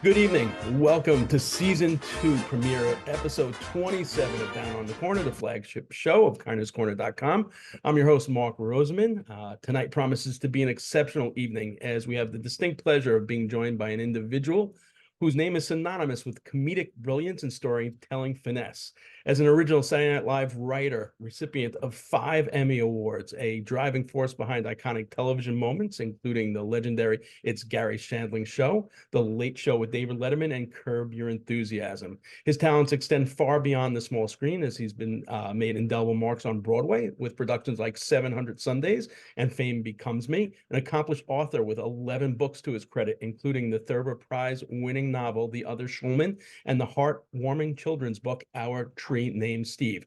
Good evening. Welcome to season 2 premiere episode 27 of Down on the Corner, the flagship show of KINER'S.com. I'm your host, Mark Roseman. Tonight promises to be an exceptional evening as we have the distinct pleasure of being joined by an individual whose name is synonymous with comedic brilliance and storytelling finesse. As an original Saturday Night Live writer, recipient of 5 Emmy Awards, a driving force behind iconic television moments, including the legendary It's Garry Shandling Show, The Late Show with David Letterman, and Curb Your Enthusiasm. His talents extend far beyond the small screen as he's been made indelible marks on Broadway with productions like 700 Sundays and Fame Becomes Me, an accomplished author with 11 books to his credit, including the Thurber Prize-winning novel The Other Schulman and the heartwarming children's book Our Tree Named Steve.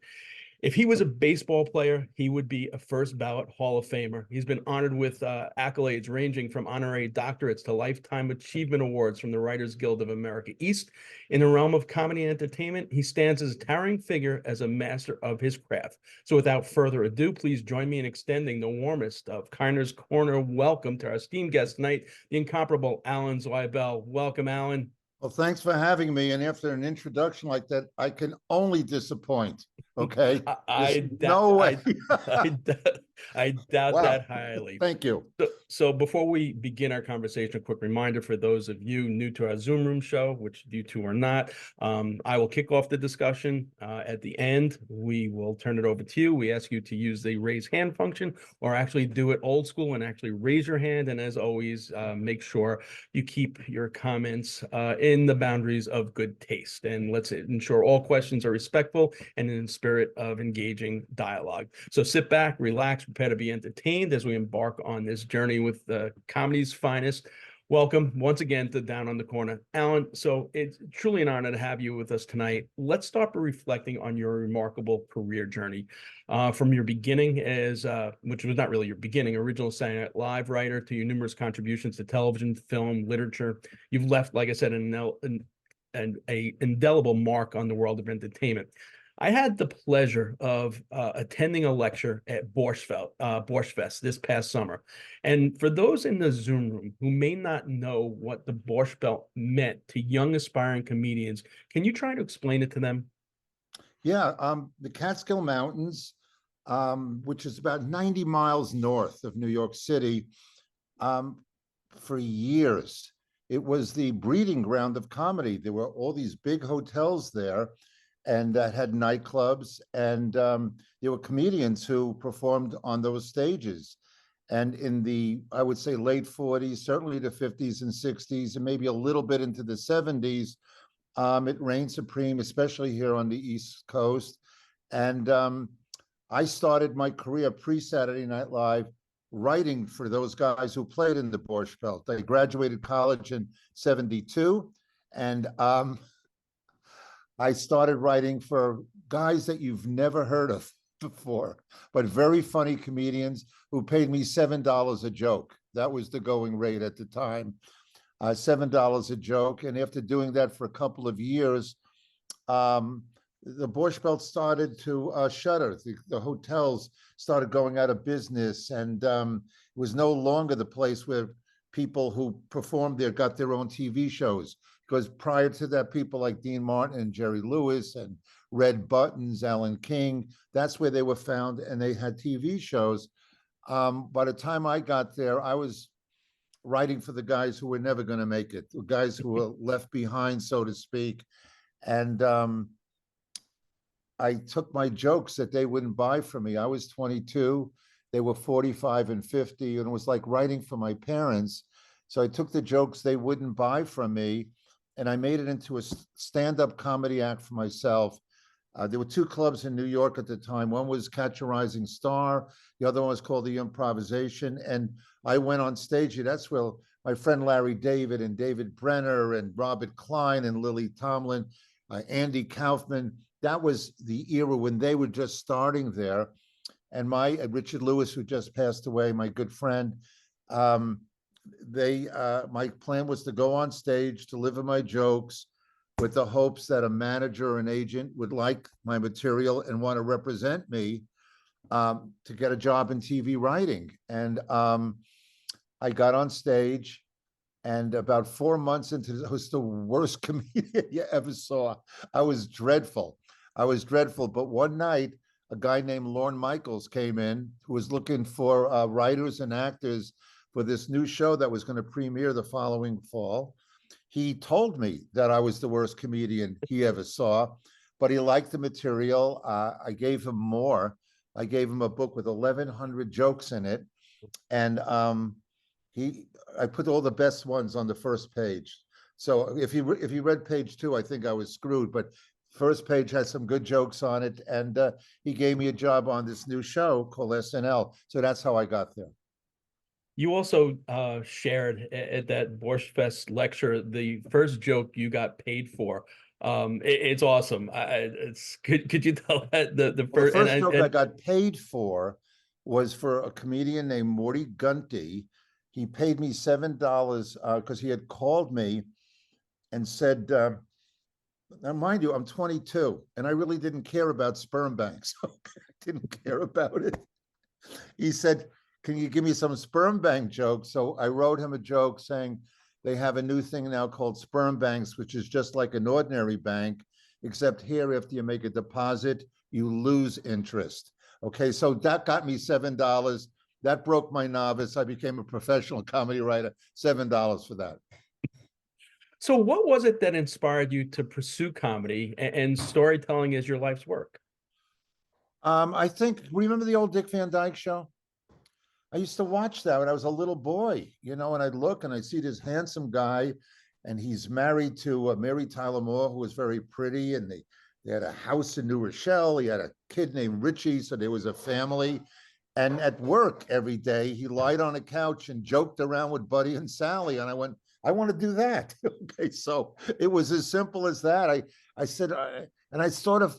If he was a baseball player, he would be a first ballot Hall of Famer. He's been honored with accolades ranging from honorary doctorates to lifetime achievement awards from the Writers Guild of America East. In the realm of comedy and entertainment, he stands as a towering figure as a master of his craft. So without further ado, please join me in extending the warmest of KINER'S Corner welcome to our esteemed guest tonight, the incomparable Alan Zweibel. Welcome, Alan. Well, thanks for having me. And after an introduction like that, I can only disappoint. Okay. No way. I doubt Wow. that highly. Thank you. So before we begin our conversation, a quick reminder for those of you new to our Zoom Room show, which you two are not, I will kick off the discussion. At the end, we will turn it over to you. We ask you to use the raise hand function or actually do it old school and actually raise your hand. And as always, make sure you keep your comments in the boundaries of good taste. And let's ensure all questions are respectful and in the spirit of engaging dialogue. So sit back, relax, prepare to be entertained as we embark on this journey with the comedy's finest. Welcome once again to Down on the Corner. Alan, so it's truly an honor to have you with us tonight. Let's start by reflecting on your remarkable career journey. From your beginning as, which was not really your beginning, original Saturday Night Live writer, to your numerous contributions to television, film, literature. You've left, like I said, an indelible mark on the world of entertainment. I had the pleasure of attending a lecture at Borscht Fest this past summer. And for those in the Zoom room who may not know what the Borscht Belt meant to young aspiring comedians, can you try to explain it to them? Yeah, the Catskill Mountains, which is about 90 miles north of New York City, for years, it was the breeding ground of comedy. There were all these big hotels there and that had nightclubs, and there were comedians who performed on those stages. And in the, I would say, late 40s, certainly the 50s and 60s, and maybe a little bit into the 70s, it reigned supreme, especially here on the East Coast. And I started my career pre-Saturday Night Live writing for those guys who played in the Borscht Belt. I graduated college in 72, and I started writing for guys that you've never heard of before, but very funny comedians who paid me $7 a joke. That was the going rate at the time, $7 a joke. And after doing that for a couple of years, the Borscht Belt started to shutter. The hotels started going out of business, and it was no longer the place where people who performed there got their own TV shows. Because prior to that, people like Dean Martin and Jerry Lewis and Red Buttons, Alan King, that's where they were found, and they had TV shows. By the time I got there, I was writing for the guys who were never going to make it, the guys who were left behind, so to speak. And I took my jokes that they wouldn't buy from me. I was 22, they were 45 and 50, and it was like writing for my parents. So I took the jokes they wouldn't buy from me, and I made it into a stand-up comedy act for myself. There were 2 clubs in New York at the time. One was Catch a Rising Star. The other one was called The Improvisation. And I went on stage. That's where my friend Larry David and David Brenner and Robert Klein and Lily Tomlin, Andy Kaufman, that was the era when they were just starting there. And Richard Lewis, who just passed away, my good friend, my plan was to go on stage, deliver my jokes with the hopes that a manager or an agent would like my material and want to represent me to get a job in TV writing. And I got on stage And about 4 months into this, I was the worst comedian you ever saw. I was dreadful. I was dreadful. But one night, a guy named Lorne Michaels came in who was looking for writers and actors for this new show that was going to premiere the following fall. He told me that I was the worst comedian he ever saw, but he liked the material. I gave him more. I gave him a book with 1,100 jokes in it, and he I put all the best ones on the first page. So if you read page 2, I think I was screwed. But first page has some good jokes on it, and he gave me a job on this new show called SNL. So that's how I got there. You also shared at that Borscht Fest lecture the first joke you got paid for. It's awesome. Could you tell that the Well, the first first joke I got paid for was for a comedian named Morty Gunty. He paid me $7 because he had called me and said, now mind you, I'm 22 and I really didn't care about sperm banks. I didn't care about it. He said, can you give me some sperm bank jokes? So I wrote him a joke saying they have a new thing now called sperm banks, which is just like an ordinary bank, except here, after you make a deposit, you lose interest. Okay, so that got me $7. That broke my novice. I became a professional comedy writer. $7 for that. So what was it that inspired you to pursue comedy and storytelling as your life's work? I think, remember the old Dick Van Dyke Show? I used to watch that when I was a little boy, and I'd look and I'd see this handsome guy, and he's married to Mary Tyler Moore, who was very pretty, and they had a house in New Rochelle. He had a kid named Richie, so there was a family. And at work every day, he lied on a couch and joked around with Buddy and Sally. And I went, I want to do that. Okay, so it was as simple as that. I said, and I sort of,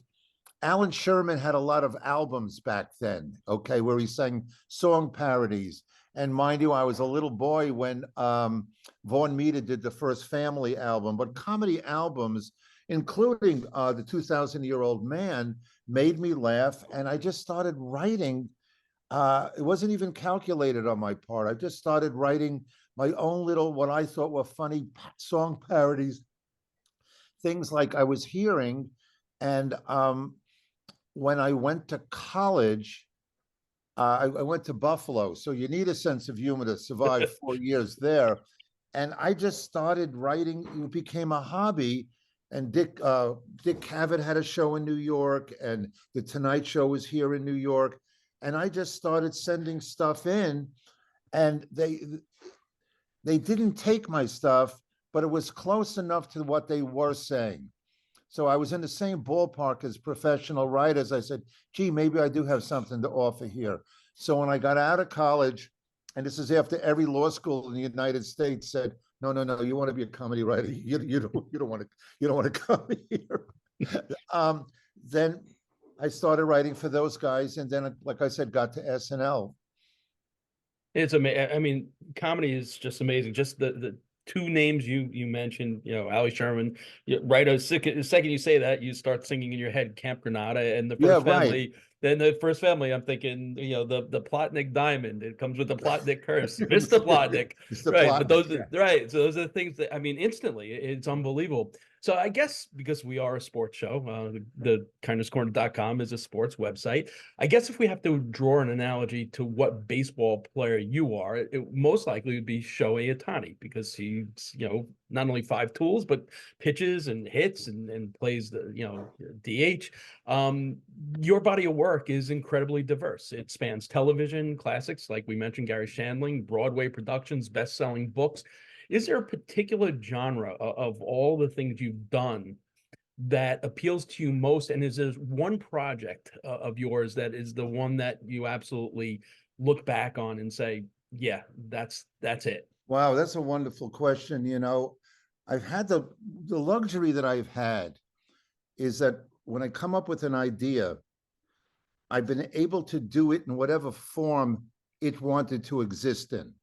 Alan Sherman had a lot of albums back then, okay, where he sang song parodies. And mind you, I was a little boy when Vaughn Meader did the first Family album, but comedy albums, including the 2,000-Year-Old Man, made me laugh. And I just started writing. It wasn't even calculated on my part. I just started writing my own little, what I thought were funny song parodies, things like I was hearing. And when I went to college, I went to Buffalo. So you need a sense of humor to survive 4 years there. And I just started writing. It became a hobby. And Dick Cavett had a show in New York, and The Tonight Show was here in New York. And I just started sending stuff in, and they didn't take my stuff, but it was close enough to what they were saying. So I was in the same ballpark as professional writers. I said, gee, maybe I do have something to offer here. So when I got out of college, and this is after every law school in the United States said, no, you want to be a comedy writer. You don't want to come here. Then I started writing for those guys, and then, like I said, got to SNL. It's amazing. I mean, comedy is just amazing. Just the two names you mentioned, Ali Sherman, right? The second you say that, you start singing in your head Camp Granada and the First Family. Right. Then the First Family, I'm thinking, the Plotnick Diamond. It comes with the Plotnick curse, Mr. Plotnick. Mr. Right. Plotnick, But those, right. So those are the things that, I mean, instantly, it's unbelievable. So I guess because we are a sports show, the KINER'S is a sports website. I guess if we have to draw an analogy to what baseball player you are, it most likely would be Shohei Ohtani, because he's, not only 5 tools, but pitches and hits and plays the, DH. Your body of work is incredibly diverse. It spans television, classics, like we mentioned, Garry Shandling, Broadway productions, best-selling books. Is there a particular genre of all the things you've done that appeals to you most? And is there one project of yours that is the one that you absolutely look back on and say, yeah, that's it? Wow, that's a wonderful question. I've had the luxury that I've had is that when I come up with an idea, I've been able to do it in whatever form it wanted to exist in.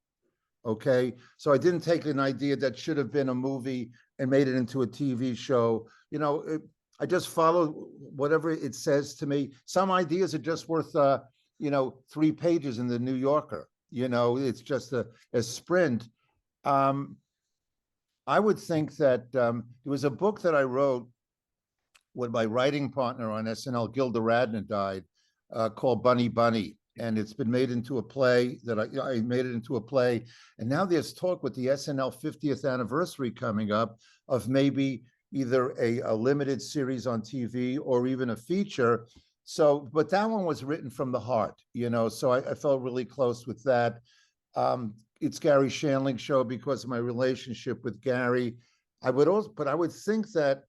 Okay, so I didn't take an idea that should have been a movie and made it into a TV show. I just follow whatever it says to me. Some ideas are just worth 3 pages in the New Yorker. It's just a sprint. I would think that there was a book that I wrote when my writing partner on SNL, Gilda Radner, died, called Bunny Bunny. And it's been made into a play that I made it into a play. And now there's talk with the SNL 50th anniversary coming up of maybe either a limited series on TV or even a feature. So, but that one was written from the heart, so I felt really close with that. It's Garry Shandling show because of my relationship with Garry. But I would think that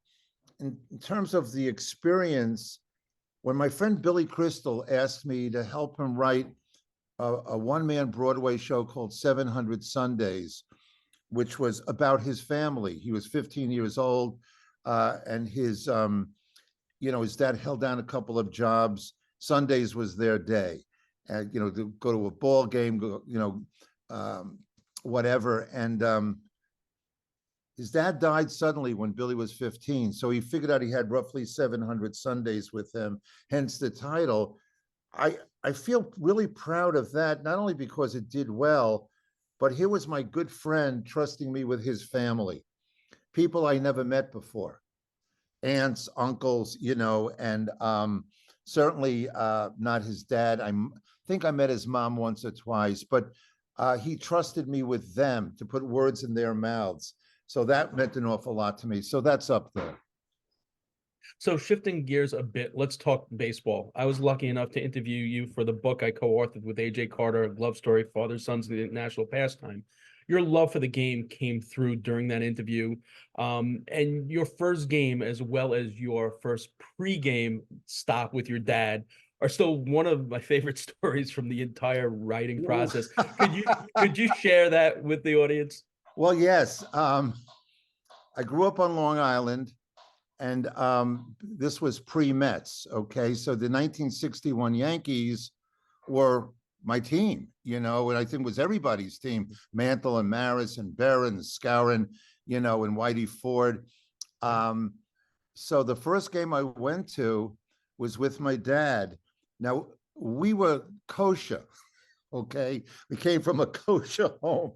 in terms of the experience, when my friend Billy Crystal asked me to help him write a one-man Broadway show called 700 Sundays, which was about his family. He was 15 years old, and his dad held down a couple of jobs. Sundays was their day, and to go to a ball game, whatever. And his dad died suddenly when Billy was 15. So he figured out he had roughly 700 Sundays with him, hence the title. I feel really proud of that, not only because it did well, but here was my good friend trusting me with his family, people I never met before, aunts, uncles, and certainly not his dad. I think I met his mom once or twice, but he trusted me with them to put words in their mouths. So that meant an awful lot to me. So that's up there. So shifting gears a bit, let's talk baseball. I was lucky enough to interview you for the book I co-authored with AJ Carter, Love Story, Father, Sons, the National Pastime. Your love for the game came through during that interview. And your first game, as well as your first pre-game stop with your dad, are still one of my favorite stories from the entire writing process. Could you share that with the audience? Well, yes. I grew up on Long Island, and this was pre-Mets. Okay, so the 1961 Yankees were my team, and I think it was everybody's team. Mantle and Maris and Barron and Skowron, and Whitey Ford. So the first game I went to was with my dad. Now, we were kosher, okay? We came from a kosher home.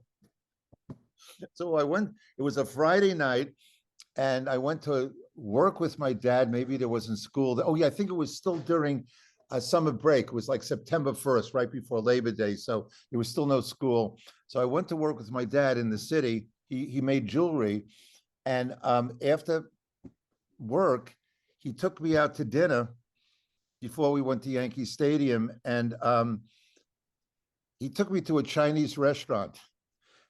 So I went, it was a Friday night, and I went to work with my dad. Maybe there wasn't school. Oh, yeah, I think it was still during a summer break. It was like September 1st, right before Labor Day. So there was still no school. So I went to work with my dad in the city. He made jewelry. And after work, he took me out to dinner before we went to Yankee Stadium. And he took me to a Chinese restaurant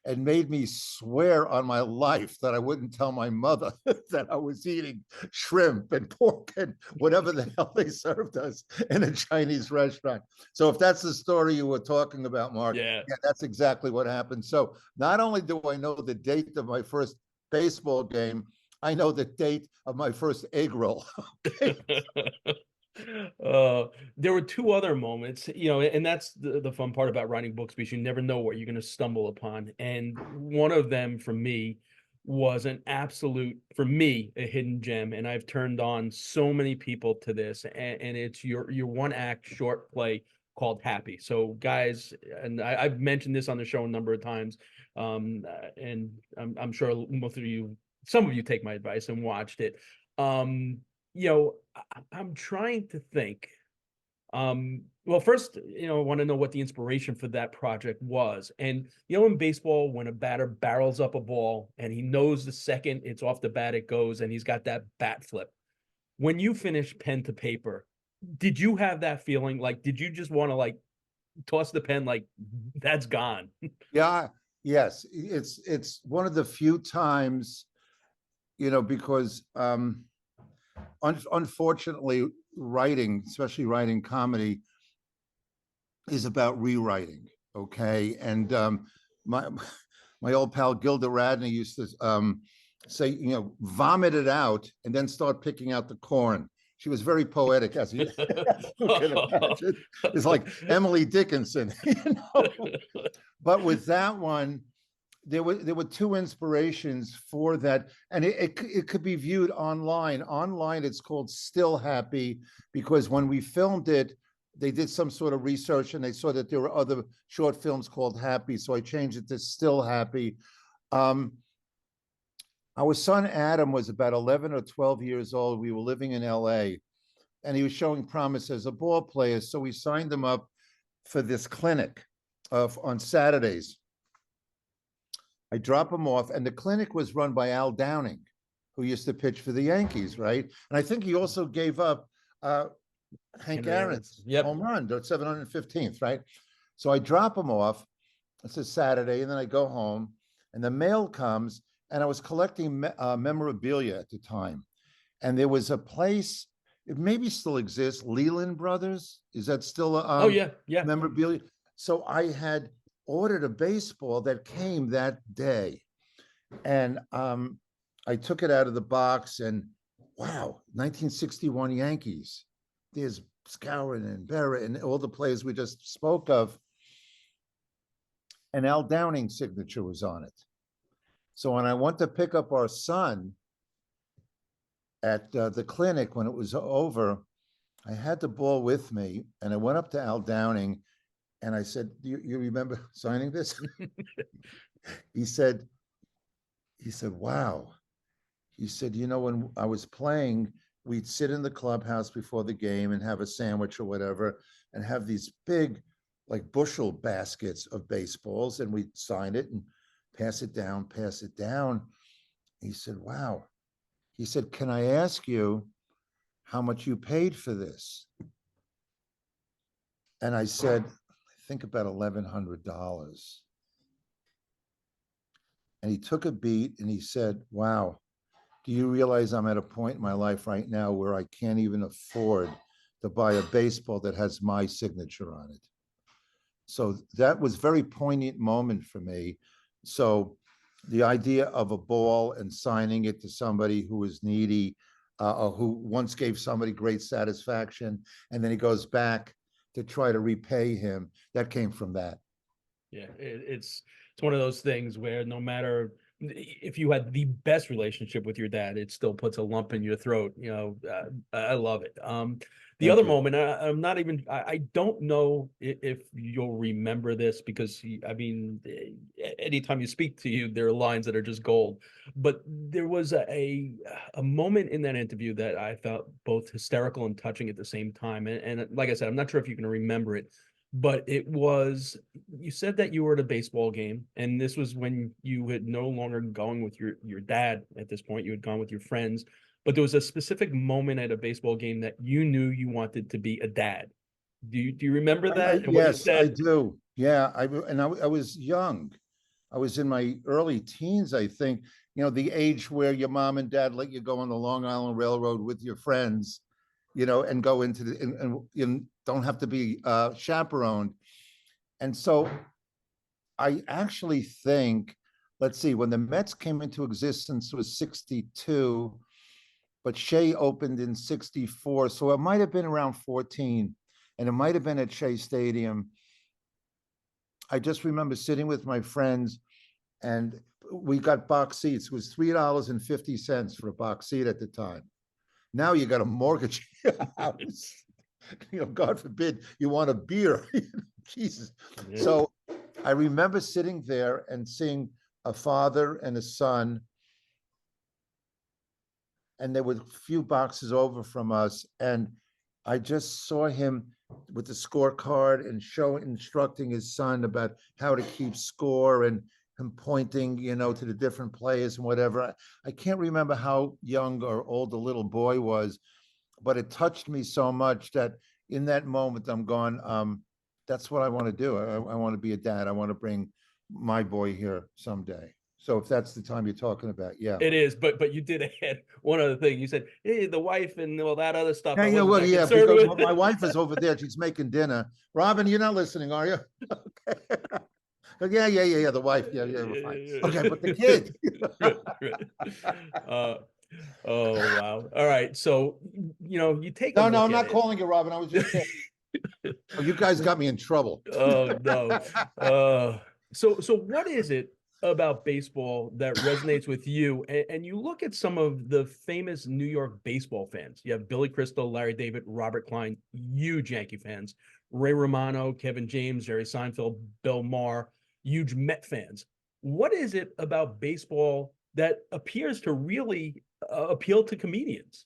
and made me swear on my life that I wouldn't tell my mother that I was eating shrimp and pork and whatever the hell they served us in a Chinese restaurant. So if that's the story you were talking about, Mark, yeah, that's exactly what happened. So not only do I know the date of my first baseball game, I know the date of my first egg roll. There were two other moments, and that's the fun part about writing books, because you never know what you're going to stumble upon. And one of them for me was an absolute, for me, a hidden gem. And I've turned on so many people to this, and it's your one act short play called Happy. So guys, and I've mentioned this on the show a number of times, and I'm sure most of you, some of you take my advice and watched it. I'm trying to think. Well, first, I want to know what the inspiration for that project was. And, in baseball, when a batter barrels up a ball and he knows the second it's off the bat, it goes, and he's got that bat flip. When you finish pen to paper, did you have that feeling? Like, did you just want to toss the pen like that's gone? Yeah, yes. It's one of the few times, because unfortunately, writing, especially writing comedy, is about rewriting. Okay, and my old pal Gilda Radner used to say, vomit it out and then start picking out the corn. She was very poetic, as you can imagine. It's like Emily Dickinson, But with that one, there were two inspirations for that, and it could be viewed online. Online, it's called Still Happy, because when we filmed it, they did some sort of research and they saw that there were other short films called Happy, so I changed it to Still Happy. Our son Adam was about 11 or 12 years old. We were living in LA, and he was showing promise as a ball player. So we signed him up for this clinic on Saturdays. I drop him off, and the clinic was run by Al Downing, who used to pitch for the Yankees, right? And I think he also gave up Hank Aaron's home run, the 715th, right? So I drop him off. It's a Saturday, and then I go home, and the mail comes, and I was collecting memorabilia at the time. And there was a place, it maybe still exists, Leland Brothers. Is that still Oh, yeah. memorabilia? So I had ordered a baseball that came that day. And I took it out of the box, and wow, 1961 Yankees. There's Skowron and Berra and all the players we just spoke of. And Al Downing's signature was on it. So when I went to pick up our son at the clinic when it was over, I had the ball with me, and I went up to Al Downing, and I said, you remember signing this? He said, wow. He said, you know, when I was playing, we'd sit in the clubhouse before the game and have a sandwich or whatever, and have these big, like bushel baskets of baseballs, and we'd sign it and pass it down, pass it down. He said, wow. He said, can I ask you how much you paid for this? And I said, I think about $1,100. And he took a beat and he said, wow, do you realize I'm at a point in my life right now where I can't even afford to buy a baseball that has my signature on it? So that was a very poignant moment for me. So the idea of a ball and signing it to somebody who is needy, or who once gave somebody great satisfaction, and then he goes back to try to repay him, that came from that. Yeah, it's one of those things where no matter if you had the best relationship with your dad, it still puts a lump in your throat. You know, I love it. The other moment, I'm not even, I don't know if you'll remember this, because I mean, anytime you speak to you, there are lines that are just gold. But there was a moment in that interview that I felt both hysterical and touching at the same time. And like I said, I'm not sure if you can remember it, but it was, you said that you were at a baseball game, and this was when you had no longer going with your dad at this point, you had gone with your friends, but there was a specific moment at a baseball game that you knew you wanted to be a dad. Do you remember that? Yes, I do. Yeah, I was young. I was in my early teens, I think, you know, the age where your mom and dad let you go on the Long Island Railroad with your friends, you know, and go into the, and you don't have to be chaperoned. And so I actually think, let's see, when the Mets came into existence, it was 62, but Shea opened in 64. So it might have been around 14, and it might have been at Shea Stadium. I just remember sitting with my friends, and we got box seats. It was $3.50 for a box seat at the time. Now you got to mortgage your house. You know, God forbid you want a beer. Jesus. Yeah. So I remember sitting there and seeing a father and a son, and there were a few boxes over from us, and I just saw him with the scorecard and instructing his son about how to keep score, and him pointing, you know, to the different players and whatever. I can't remember how young or old the little boy was, but it touched me so much that in that moment I'm going, that's what I want to do. I want to be a dad. I want to bring my boy here someday. So if that's the time you're talking about, yeah. It is, but you did add one other thing. You said, hey, the wife and all that other stuff. Yeah, well, yeah, because my wife is over there. She's making dinner. Robin, you're not listening, are you? Okay. Yeah. The wife. Yeah. Fine. Okay, but the kid. Right. Oh, wow. All right. So, you know, you take No, I'm not calling you, Robin. I was just saying. Oh, you guys got me in trouble. Oh, no. So what is it about baseball that resonates with you? And you look at some of the famous New York baseball fans. You have Billy Crystal, Larry David, Robert Klein, huge Yankee fans, Ray Romano, Kevin James, Jerry Seinfeld, Bill Maher, huge Met fans. What is it about baseball that appears to really appeal to comedians.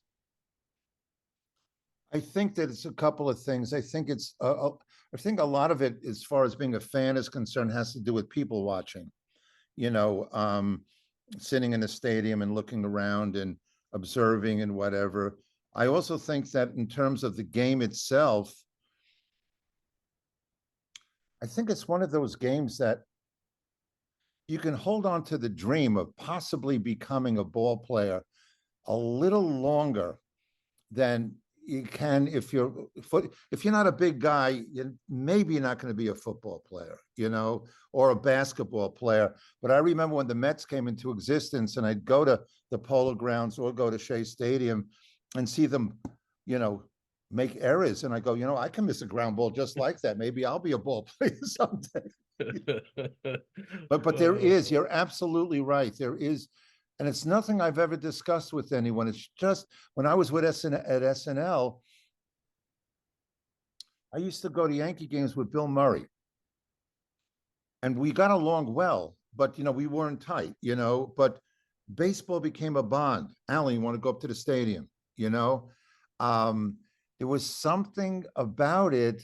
I think that it's a couple of things. I think I think a lot of it, as far as being a fan is concerned, has to do with people watching. You know, sitting in a stadium and looking around and observing and whatever. I also think that in terms of the game itself, I think it's one of those games that you can hold on to the dream of possibly becoming a ball player a little longer than you can if you're not a big guy. Maybe you're not going to be a football player, you know, or a basketball player. But I remember when the Mets came into existence, and I'd go to the Polo Grounds or go to Shea Stadium and see them, you know, make errors, and I go, you know, I can miss a ground ball just like that. Maybe I'll be a ball player someday. But there is, you're absolutely right. There is, and it's nothing I've ever discussed with anyone. It's just when I was with at SNL, I used to go to Yankee games with Bill Murray, and we got along well, but you know, we weren't tight, you know, but baseball became a bond. Alan, you want to go up to the stadium, you know? There was something about it.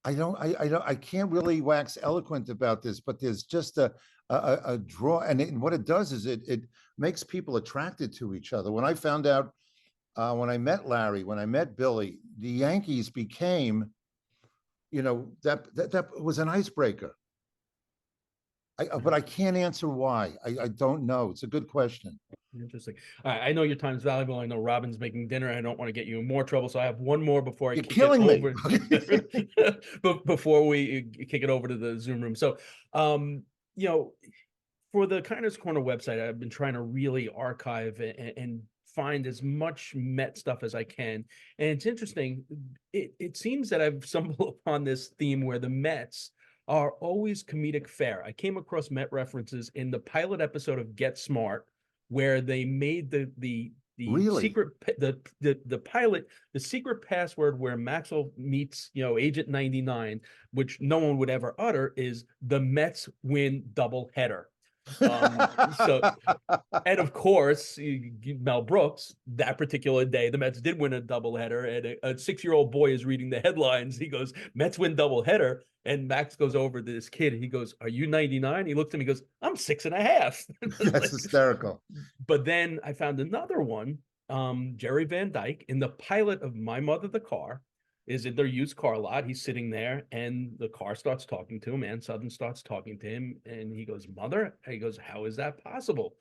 I can't really wax eloquent about this, but there's just a draw, and what it does is it makes people attracted to each other. When I found out, when I met Larry, when I met Billy, the Yankees became, you know, that was an icebreaker. But I can't answer why. I don't know. It's a good question. Interesting. I know your time's valuable. I know Robin's making dinner. I don't want to get you in more trouble, so I have one more before I You're kick killing it me. over. But before we kick it over to the Zoom room, so you know, for the KINER'S Corner website, I've been trying to really archive and find as much Met stuff as I can. And it's interesting. It seems that I've stumbled upon this theme where the Mets are always comedic fare. I came across Met references in the pilot episode of Get Smart, where they made the Really? secret the pilot, the secret password where Maxwell meets, you know, Agent 99, which no one would ever utter, is the Mets win double header. So, and of course, Mel Brooks, that particular day, the Mets did win a doubleheader, and a 6-year-old boy is reading the headlines. He goes, Mets win doubleheader. And Max goes over to this kid. He goes, are you 99? He looks at me, he goes, I'm 6.5. That's hysterical. But then I found another one, Jerry Van Dyke, in the pilot of My Mother the Car, is in their used car lot. He's sitting there, and the car starts talking to him. Ann Sothern starts talking to him, and he goes, Mother? He goes, how is that possible?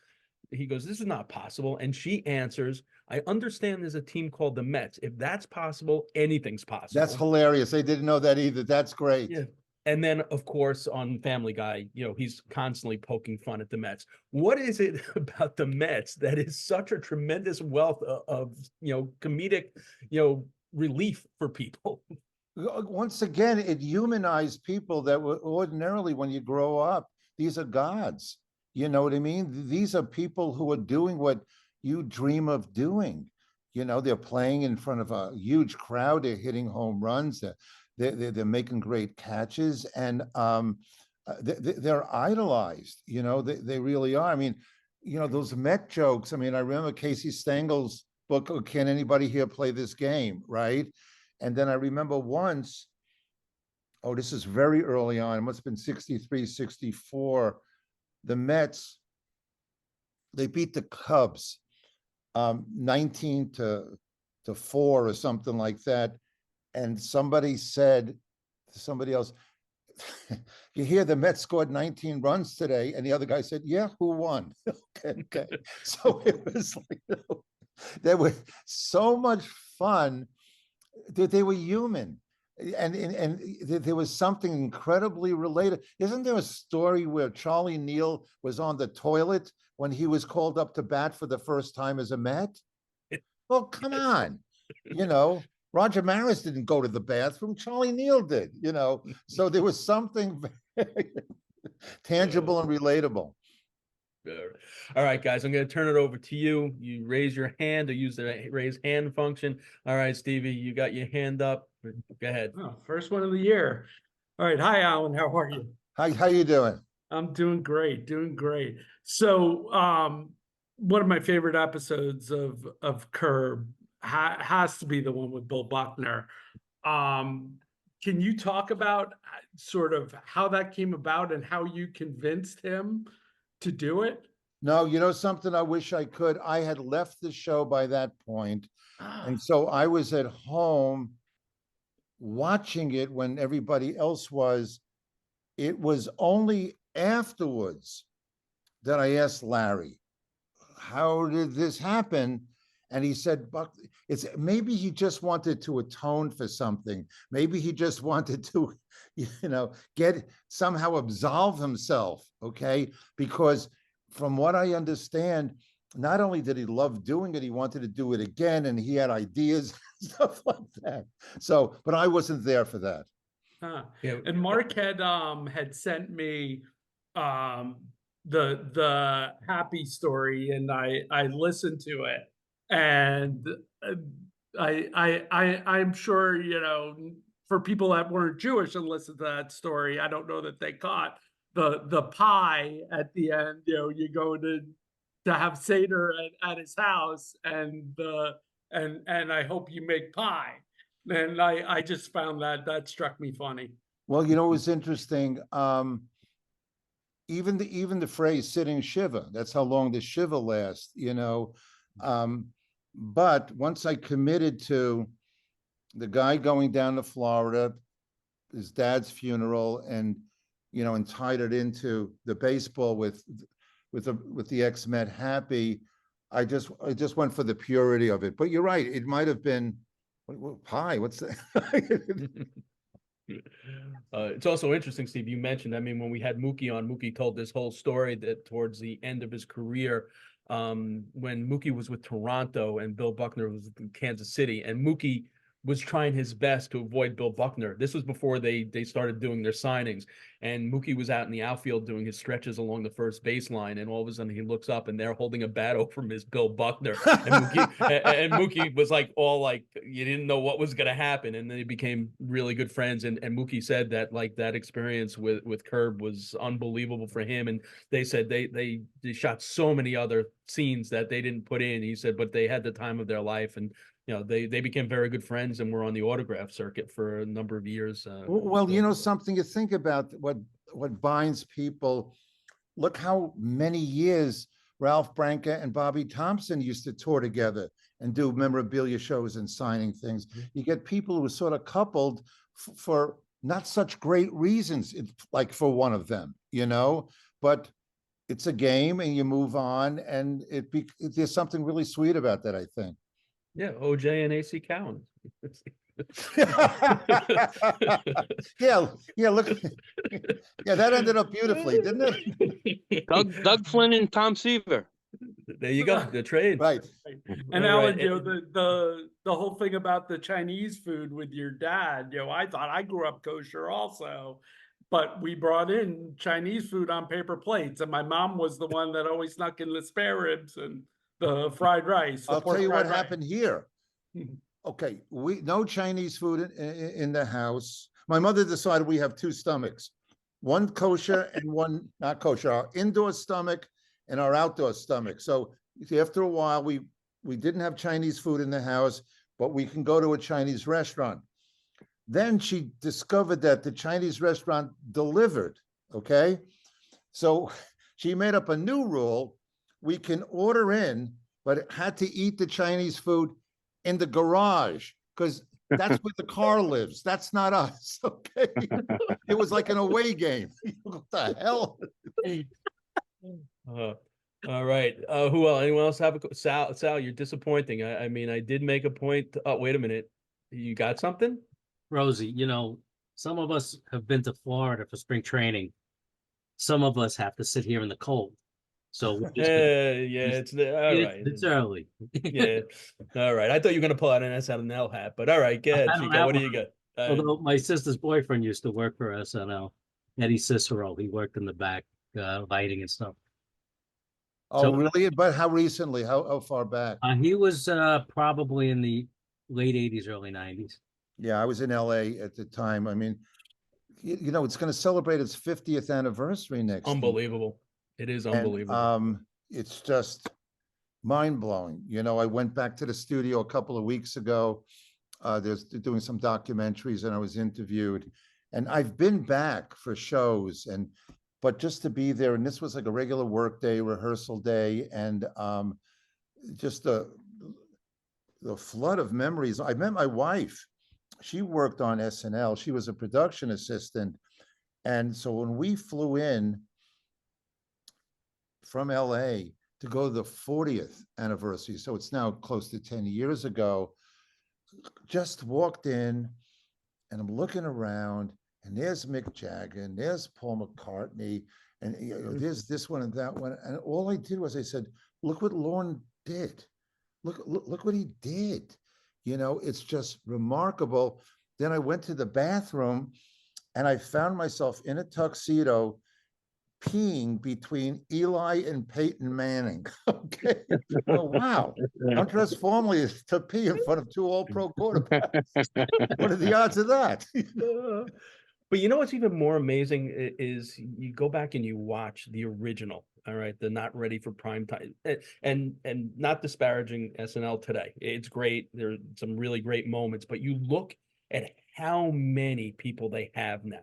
He goes, this is not possible. And she answers, I understand there's a team called the Mets. If that's possible, anything's possible. That's hilarious. I didn't know that either. That's great. Yeah. And then, of course, on Family Guy, you know, he's constantly poking fun at the Mets. What is it about the Mets that is such a tremendous wealth of you know, comedic, you know, relief for people? Once again, it humanized people that were ordinarily, when you grow up, these are gods. You know what I mean? These are people who are doing what you dream of doing. You know, they're playing in front of a huge crowd. They're hitting home runs. They're making great catches, and they're idolized. You know, they really are. I mean, you know, those Met jokes. I mean, I remember Casey Stengel's book, oh, Can Anybody Here Play This Game? Right? And then I remember once, oh, this is very early on. It must have been 63, 64. The Mets, they beat the Cubs 19 to 4 or something like that. And somebody said to somebody else, you hear the Mets scored 19 runs today? And the other guy said, yeah, who won? Okay. So it was like, you know, they were so much fun that they were human. And there was something incredibly related. Isn't there a story where Charlie Neal was on the toilet when he was called up to bat for the first time as a Met? Well, come on. You know, Roger Maris didn't go to the bathroom. Charlie Neal did, you know. So there was something very tangible and relatable. All right, guys, I'm going to turn it over to you. You raise your hand or use the raise hand function. All right, Stevie, you got your hand up. Go ahead. Oh, first one of the year. All right. Hi, Alan. How are you? How you doing? I'm doing great, doing great. So, one of my favorite episodes of Curb has to be the one with Bill Buckner. Um, can you talk about sort of how that came about and how you convinced him to do it? No, you know something, I wish I could. I had left the show by that point, Ah, and so I was at home watching it when everybody else was. It was only afterwards that I asked Larry, how did this happen? And he said, Buck, it's maybe he just wanted to atone for something. Maybe he just wanted to, get somehow absolve himself. Okay. Because from what I understand, not only did he love doing it, he wanted to do it again, and he had ideas, stuff like that. So, but I wasn't there for that. huh. Yeah. And Mark had sent me um the happy story, and I listened to it, and uh, I'm sure, for people that weren't Jewish and listened to that story, I don't know that they caught the pie at the end. You go to have Seder at his house, and and I hope you make pie. And I just found that struck me funny. Well, it was interesting. Even the phrase sitting shiva, that's how long the shiva lasts. But once I committed to the guy going down to Florida, his dad's funeral, and tied it into the baseball with the ex-Met Happy, I just went for the purity of it. But you're right, it might have been pie. What's that? It's also interesting, Steve, you mentioned, I mean, when we had Mookie on, Mookie told this whole story that towards the end of his career, when Mookie was with Toronto and Bill Buckner was in Kansas City, and Mookie was trying his best to avoid Bill Buckner. This was before they started doing their signings, and Mookie was out in the outfield doing his stretches along the first baseline, and all of a sudden he looks up and they're holding a bat over him is Bill Buckner, and Mookie was like all like, you didn't know what was going to happen, and then they became really good friends. And Mookie said that like that experience with Curb was unbelievable for him, and they said they shot so many other scenes that they didn't put in. He said, but they had the time of their life, and they became very good friends and were on the autograph circuit for a number of years. Well, something to think about, what binds people. Look how many years Ralph Branca and Bobby Thompson used to tour together and do memorabilia shows and signing things. You get people who are sort of coupled for not such great reasons, like for one of them, but it's a game and you move on, and there's something really sweet about that, I think. Yeah, OJ and AC Cowan. Yeah, look. Yeah, that ended up beautifully, didn't it? Doug Flynn and Tom Seaver. There you go, the trade. Right. And Alan, the whole thing about the Chinese food with your dad, I thought I grew up kosher also, but we brought in Chinese food on paper plates, and my mom was the one that always snuck in the spare ribs and the fried rice. I'll tell you what happened here. Okay, no Chinese food in the house. My mother decided we have two stomachs, one kosher and one not kosher, our indoor stomach and our outdoor stomach. So after a while, we didn't have Chinese food in the house, but we can go to a Chinese restaurant. Then she discovered that the Chinese restaurant delivered, okay? So she made up a new rule. We can order in, but it had to eat the Chinese food in the garage, because that's where the car lives. That's not us, okay? It was like an away game. What the hell? All right. Who else? Anyone else have a Sal? You're disappointing. I mean, I did make a point. Oh, wait a minute. You got something? Rosie, some of us have been to Florida for spring training. Some of us have to sit here in the cold. So it's all right. It's early. Yeah. All right. I thought you were gonna pull out an SNL hat, but all right, go ahead. Chico, what do you got? Although my sister's boyfriend used to work for SNL, Eddie Cicero. He worked in the back, lighting and stuff. Oh, really? But how recently? How far back? He was probably in the late 80s, early 90s. Yeah, I was in LA at the time. I mean, you know, it's going to celebrate its 50th anniversary next year. Unbelievable. It is And unbelievable. it's just mind blowing. You know, I went back to the studio a couple of weeks ago. They're doing some documentaries, and I was interviewed. And I've been back for shows, but just to be there, and this was like a regular work day, rehearsal day, and just the flood of memories. I met my wife. She worked on SNL. She was a production assistant. And so when we flew in from LA to go to the 40th anniversary, so it's now close to 10 years ago, just walked in and I'm looking around, and there's Mick Jagger, and there's Paul McCartney, and you know, there's this one and that one. And all I did was I said, look what Lorne did. Look what he did. You know, it's just remarkable. Then I went to the bathroom and I found myself in a tuxedo peeing between Eli and Peyton Manning. Okay. Oh, wow. I'm dressed formally to pee in front of two all-pro quarterbacks. What are the odds of that? But you know what's even more amazing is you go back and you watch the original, all right, the not ready for prime time, and not disparaging SNL today. It's great. There's some really great moments, but you look at how many people they have now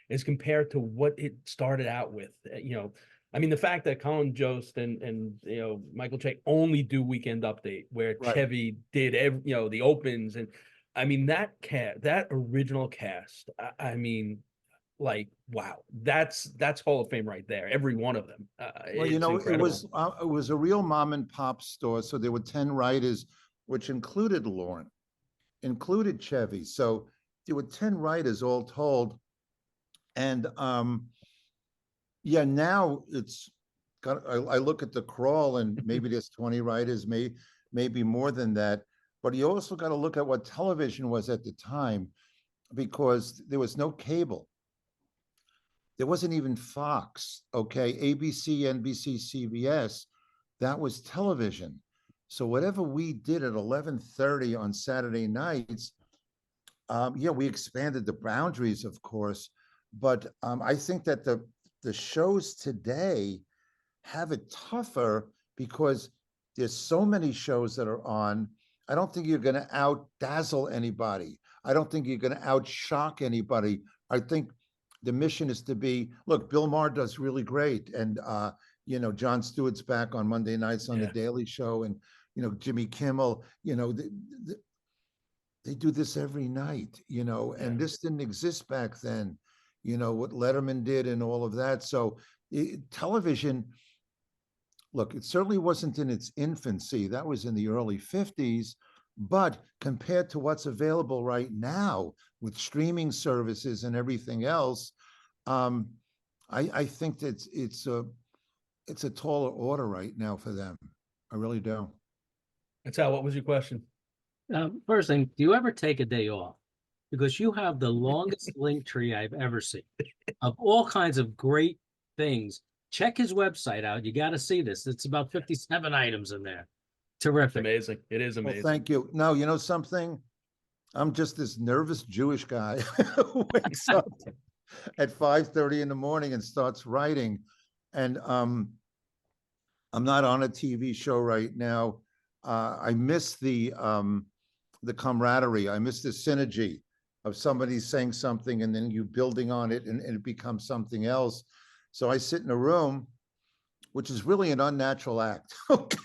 as compared to what it started out with. You know, I mean, the fact that Colin Jost and you know, Michael Che only do Weekend Update, where Right. Chevy did you know, the opens, and I mean, that original cast, I mean, like, wow, that's Hall of Fame right there. Every one of them. Well, you It's know, incredible. it was a real mom and pop store. So there were 10 writers, which included Lorne, included Chevy. So there were 10 writers all told. And yeah, now it's got, I look at the crawl and maybe there's 20 writers, maybe more than that. But you also got to look at what television was at the time, because there was no cable. There wasn't even Fox, okay? ABC, NBC, CBS, that was television. So whatever we did at 11:30 on Saturday nights, yeah, we expanded the boundaries, of course, but I think that the shows today have it tougher because there's so many shows that are on. I don't think you're going to out dazzle anybody. I don't think you're going to out shock anybody. I think the mission is to be, look, Bill Maher does really great. And, you know, Jon Stewart's back on Monday nights on The Daily Show, and, you know, Jimmy Kimmel, you know, they do this every night, you know, and this didn't exist back then, you know, what Letterman did and all of that. So television, look, it certainly wasn't in its infancy. That was in the early 50s. But compared to what's available right now with streaming services and everything else, I think that it's a taller order right now for them. I really do. That's how. What was your question? First thing, do you ever take a day off? Because you have the longest link tree I've ever seen of all kinds of great things. Check his website out. You got to see this. It's about 57 items in there. Terrific. Amazing. It is amazing. Well, thank you. No, you know something? I'm just this nervous Jewish guy who wakes up at 5:30 in the morning and starts writing. And I'm not on a TV show right now. I miss the camaraderie. I miss the synergy of somebody saying something and then you building on it, and it becomes something else. So I sit in a room, which is really an unnatural act. Okay,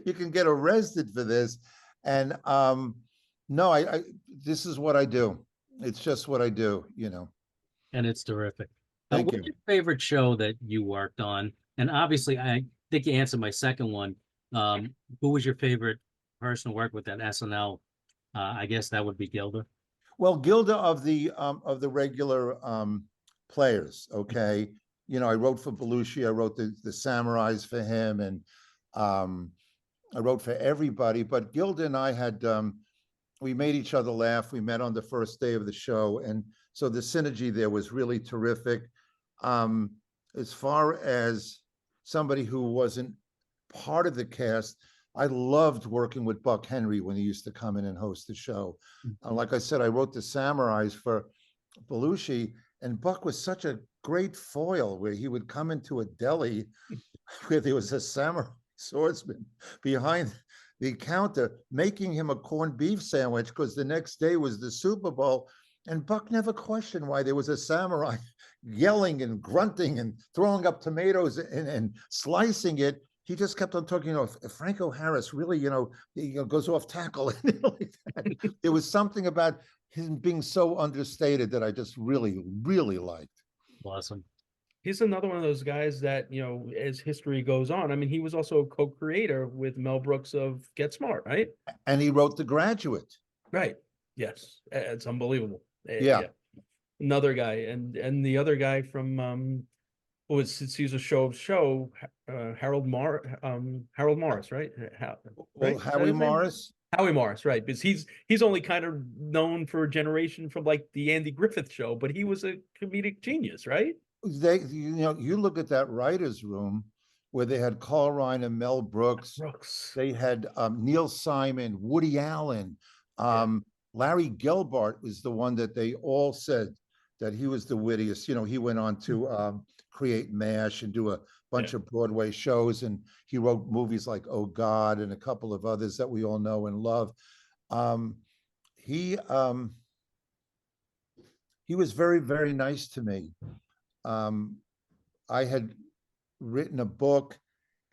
you can get arrested for this. And no, I this is what I do. It's just what I do, you know. And it's terrific. Thank what's you. your favorite show that you worked on? And obviously, I think you answered my second one. Who was your favorite person to work with at SNL? I guess that would be Gilda. Well, Gilda of the regular players, okay. You know, I wrote for Belushi, I wrote the Samurais for him, and I wrote for everybody. But Gilda and I had we made each other laugh. We met on the first day of the show, and so the synergy there was really terrific. As far as somebody who wasn't part of the cast, I loved working with Buck Henry when he used to come in and host the show. Like I said, I wrote the Samurais for Belushi, and Buck was such a great foil where he would come into a deli where there was a samurai swordsman behind the counter making him a corned beef sandwich because the next day was the Super Bowl. And Buck never questioned why there was a samurai yelling and grunting and throwing up tomatoes and slicing it. He just kept on talking, if Franco Harris really, goes off tackle. Like that. There was something about him being so understated that I just really, really liked. Awesome. He's another one of those guys that, as history goes on, I mean, he was also a co-creator with Mel Brooks of Get Smart, right? And he wrote The Graduate. Right. Yes. It's unbelievable. Yeah. Another guy. And the other guy from Caesar Show, Harold Morris, right? Well, Howie Morris. Howie Morris, right? Because he's only kind of known for a generation from like the Andy Griffith Show, but he was a comedic genius, right? You look at that writer's room where they had Carl Rein and Mel Brooks. They had Neil Simon, Woody Allen, Larry Gelbart was the one that they all said that he was the wittiest. He went on to create MASH and do a bunch of Broadway shows, and he wrote movies like Oh God and a couple of others that we all know and love. He was very, very nice to me. I had written a book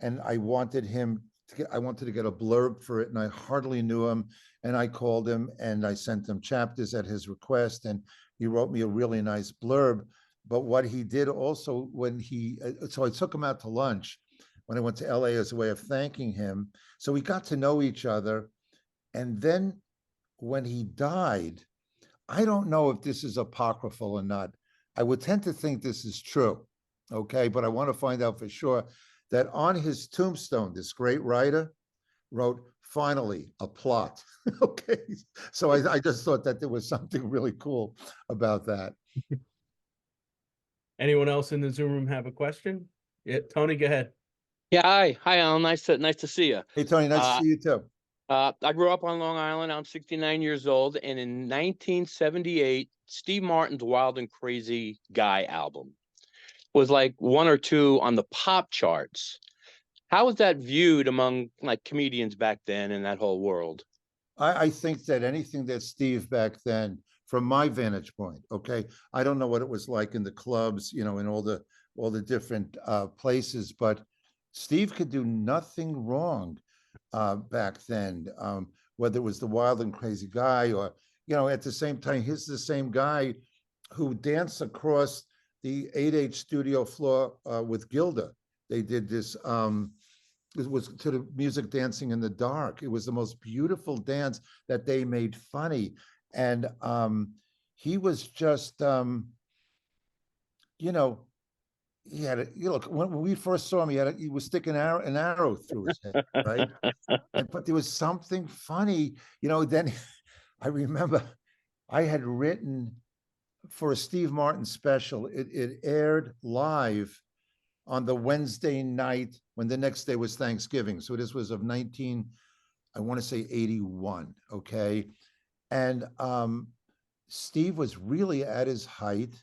and I wanted to get a blurb for it, and I hardly knew him, and I called him and I sent him chapters at his request, and he wrote me a really nice blurb. But what he did also so I took him out to lunch when I went to LA as a way of thanking him. So we got to know each other. And then when he died, I don't know if this is apocryphal or not. I would tend to think this is true, okay? But I want to find out for sure that on his tombstone, this great writer wrote, "Finally, a plot." Okay, so I just thought that there was something really cool about that. Anyone else in the Zoom room have a question? Yeah, Tony, go ahead. Yeah, hi, Alan. Nice to see you. Hey, Tony, nice to see you too. I grew up on Long Island. I'm 69 years old, and in 1978, Steve Martin's Wild and Crazy Guy album was like 1 or 2 on the pop charts. How was that viewed among like comedians back then in that whole world? I think that anything that Steve back then, from my vantage point, okay, I don't know what it was like in the clubs, in all the different places, but Steve could do nothing wrong back then, whether it was the Wild and Crazy Guy or, at the same time, he's the same guy who danced across the 8H studio floor with Gilda. They did this, it was to the music Dancing in the Dark. It was the most beautiful dance that they made funny. And he was just, he had look, when we first saw him, he was sticking an arrow through his head, right? But there was something funny, then I remember I had written for a Steve Martin special. It aired live on the Wednesday night when the next day was Thanksgiving. So this was of 81, okay? And Steve was really at his height,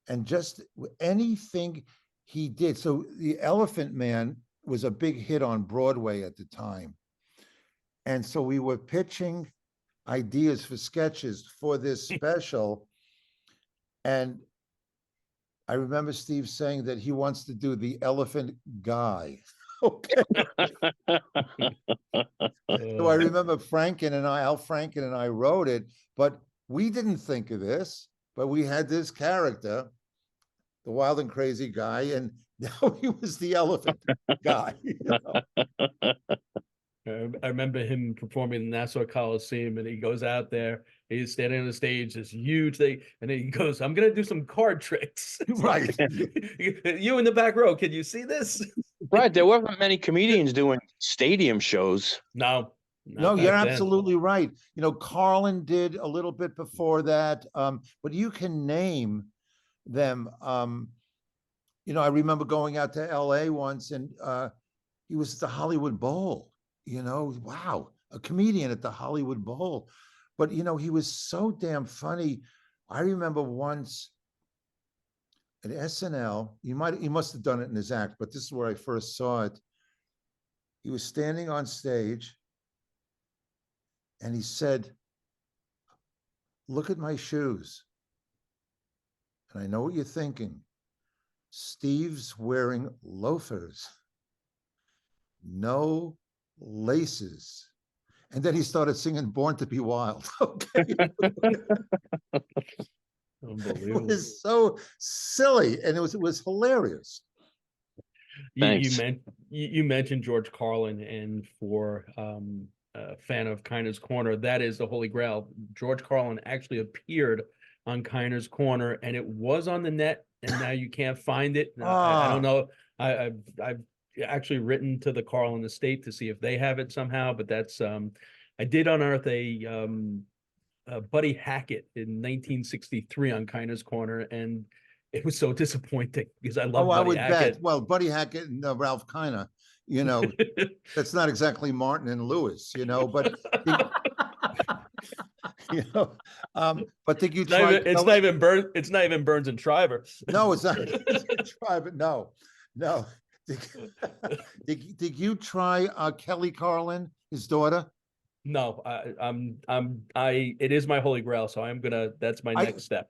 and just anything he did. So The Elephant Man was a big hit on Broadway at the time. And so we were pitching ideas for sketches for this special. And I remember Steve saying that he wants to do the Elephant Guy. Okay. So I remember Al Franken and I wrote it, but we didn't think of this, but we had this character, the Wild and Crazy Guy, and now he was the Elephant Guy. I remember him performing in the Nassau Coliseum, and he goes out there, he's standing on the stage, this huge thing, and then he goes, "I'm going to do some card tricks." Right. You in the back row, can you see this? Right. There weren't many comedians doing stadium shows. No, you're absolutely right. Carlin did a little bit before that, but you can name them. I remember going out to LA once, and he was at the Hollywood Bowl. Wow, a comedian at the Hollywood Bowl. But he was so damn funny. I remember once at SNL, he must have done it in his act, but this is where I first saw it. He was standing on stage and he said, "Look at my shoes." And I know what you're thinking. Steve's wearing loafers, no laces. And then he started singing Born to Be Wild. Okay. It Unbelievable. was so silly. And it was hilarious. Thanks. You mentioned George Carlin, and for a fan of KINER'S Corner, that is the Holy Grail. George Carlin actually appeared on KINER'S Corner, and it was on the net, and now you can't find it. I don't know. I've actually written to the Carlin estate to see if they have it somehow, but that's I did unearth a Buddy Hackett in 1963 on KINER'S Corner, and it was so disappointing because I love I Buddy would Hackett. bet. Well, Buddy Hackett and Ralph Kiner, you know, that's not exactly Martin and Lewis, you know, but you know, but did you try? It's not even Burns. It's not even Burns and Shriver. No, it's not. Try, but no. Did you try Kelly Carlin, his daughter? No, it is my Holy Grail, so that's my next step.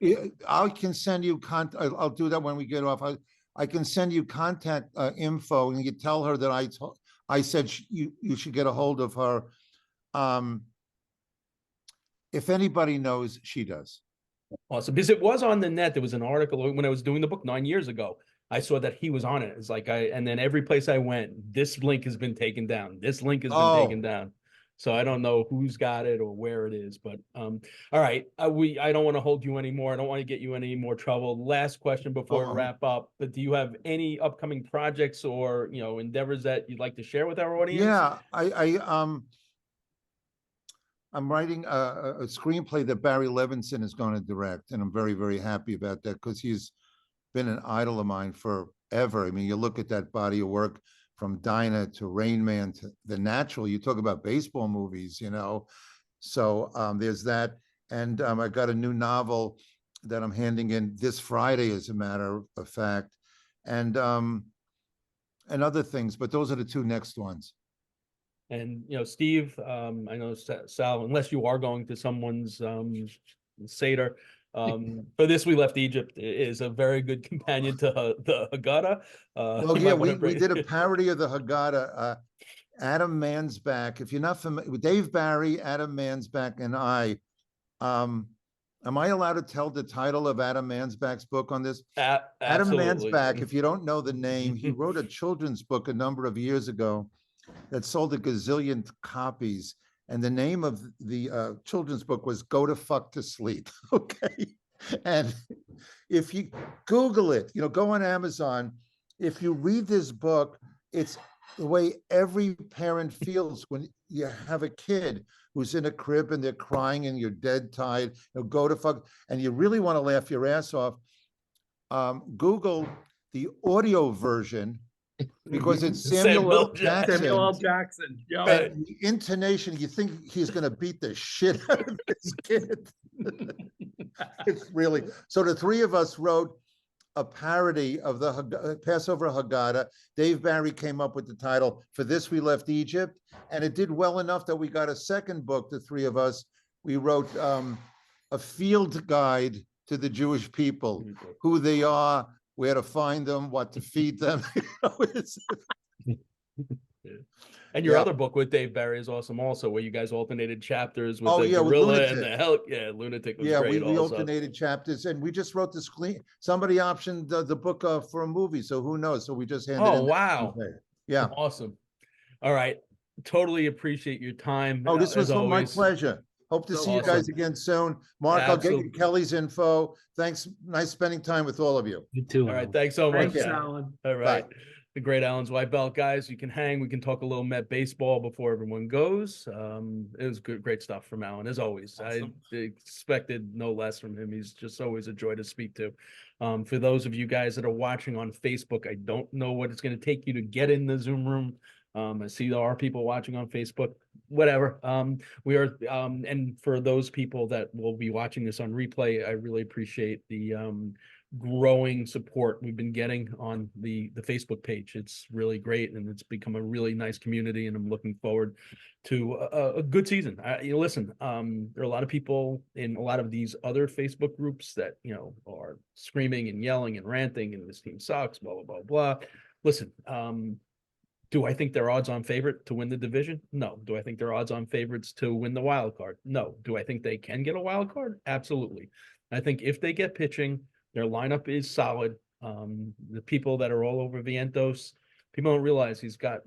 I can send you I'll do that when we get off. I can send you contact info, and you tell her that I said you should get a hold of her. If anybody knows, she does. Awesome, because it was on the net. There was an article when I was doing the book 9 years ago. I saw that he was on it. It's like and then every place I went, this link has been taken down. This link has been taken down. So I don't know who's got it or where it is, but all right. I don't want to hold you anymore. I don't want to get you in any more trouble. Last question before we wrap up. But do you have any upcoming projects or endeavors that you'd like to share with our audience? Yeah, I'm writing a screenplay that Barry Levinson is going to direct, and I'm very, very happy about that because he's been an idol of mine forever. I mean, you look at that body of work from Dinah to Rain Man to The Natural. You talk about baseball movies, So there's that, and I got a new novel that I'm handing in this Friday, as a matter of fact, and other things. But those are the two next ones. And Steve, I know Sal, unless you are going to someone's Seder, for This We Left Egypt is a very good companion to the Haggadah. Well, yeah, we did a parody of the Haggadah. Adam Mansbach, if you're not familiar with Dave Barry, Adam Mansbach, and I, am I allowed to tell the title of Adam Mansbach's book on this? Adam Mansbach, if you don't know the name, he wrote a children's book a number of years ago that sold a gazillion copies. And the name of the children's book was Go to Fuck to Sleep. Okay. And if you Google it, go on Amazon. If you read this book, it's the way every parent feels when you have a kid who's in a crib and they're crying and you're dead tired. Go to fuck, and you really want to laugh your ass off. Google the audio version, because it's Samuel L. Jackson. Samuel L. Jackson. And the intonation, you think he's going to beat the shit out of this kid. It's really, so the three of us wrote a parody of the Passover Haggadah. Dave Barry came up with the title, For This We Left Egypt, and it did well enough that we got a second book, the three of us. We wrote a field guide to the Jewish people, who they are, where to find them, what to feed them. And your other book with Dave Barry is awesome also, where you guys alternated chapters with the gorilla and the hell. Yeah, Lunatic was great. We alternated chapters, and we just wrote the screen. Somebody optioned the book for a movie, so who knows? So we just handed it. Oh, wow. Yeah. Awesome. All right. Totally appreciate your time. Oh, this was my pleasure. Hope to see you guys again soon. Mark, I'll get you Kelly's info. Thanks. Nice spending time with all of you. You too. All right. Thanks so much. Thanks, Alan. All right. Bye. The great Alan Zweibel, guys. You can hang. We can talk a little Met baseball before everyone goes. It was good, great stuff from Alan, as always. Awesome. I expected no less from him. He's just always a joy to speak to. For those of you guys that are watching on Facebook, I don't know what it's going to take you to get in the Zoom room. I see there are people watching on Facebook, whatever. We are, and for those people that will be watching this on replay, I really appreciate the growing support we've been getting on the Facebook page. It's really great, and it's become a really nice community, and I'm looking forward to a good season. Listen, there are a lot of people in a lot of these other Facebook groups that, are screaming and yelling and ranting, and this team sucks, blah, blah, blah, blah. Listen, do I think they're odds-on favorite to win the division? No. Do I think they're odds-on favorites to win the wild card? No. Do I think they can get a wild card? Absolutely. I think if they get pitching, their lineup is solid. The people that are all over Vientos, people don't realize he's got,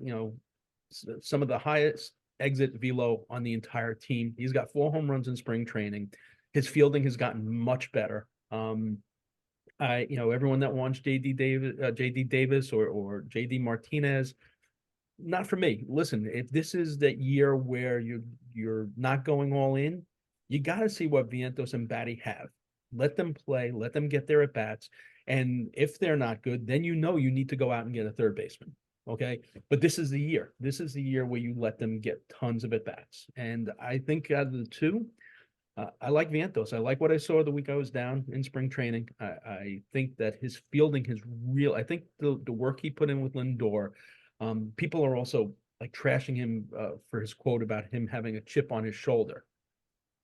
some of the highest exit velo on the entire team. He's got 4 home runs in spring training. His fielding has gotten much better. Everyone that wants JD Davis or JD Martinez, not for me. Listen, if this is that year where you're not going all in, you got to see what Vientos and Batty have. Let them play, let them get their at-bats. And if they're not good, then you need to go out and get a third baseman. Okay. But this is the year. This is the year where you let them get tons of at-bats. And I think out of the two, I like Vientos. I like what I saw the week I was down in spring training. I think that his fielding is real. I think the work he put in with Lindor, people are also like trashing him for his quote about him having a chip on his shoulder.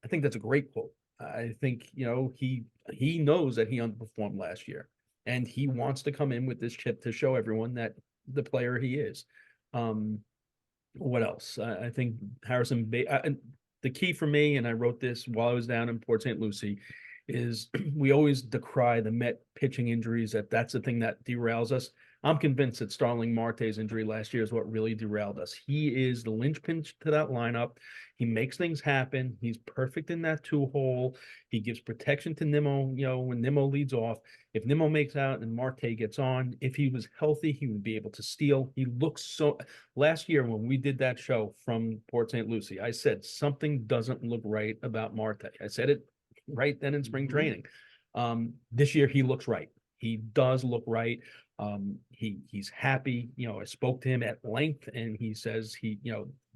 I think that's a great quote. I think, he knows that he underperformed last year, and he wants to come in with this chip to show everyone that the player he is. What else? I think Harrison the key for me, and I wrote this while I was down in Port St. Lucie, is we always decry the Met pitching injuries, that's the thing that derails us. I'm convinced that Starling Marte's injury last year is what really derailed us. He is the linchpin to that lineup. He makes things happen. He's perfect in that 2-hole. He gives protection to Nimmo, when Nimmo leads off. If Nimmo makes out and Marte gets on, if he was healthy, he would be able to steal. He looks so... Last year when we did that show from Port St. Lucie, I said something doesn't look right about Marte. I said it right then in spring training. This year he looks right. He does look right. He's happy. I spoke to him at length, and he says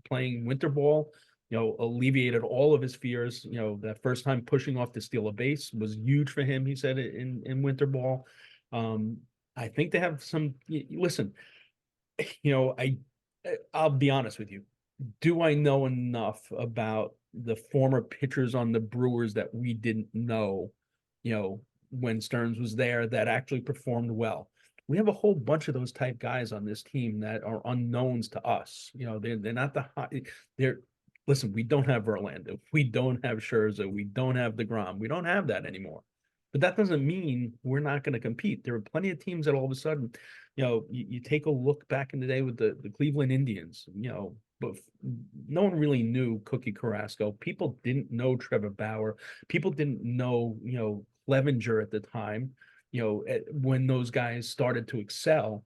playing winter ball, alleviated all of his fears. That first time pushing off to steal a base was huge for him, he said, in winter ball. I think they have some, listen, I'll be honest with you. Do I know enough about the former pitchers on the Brewers that we didn't know, when Stearns was there, that actually performed well? We have a whole bunch of those type guys on this team that are unknowns to us. They're not the high. Listen, we don't have Verlander. We don't have Scherzer. We don't have DeGrom. We don't have that anymore. But that doesn't mean we're not going to compete. There are plenty of teams that all of a sudden, you take a look back in the day with the Cleveland Indians, but no one really knew Cookie Carrasco. People didn't know Trevor Bauer. People didn't know, Clevenger at the time, when those guys started to excel.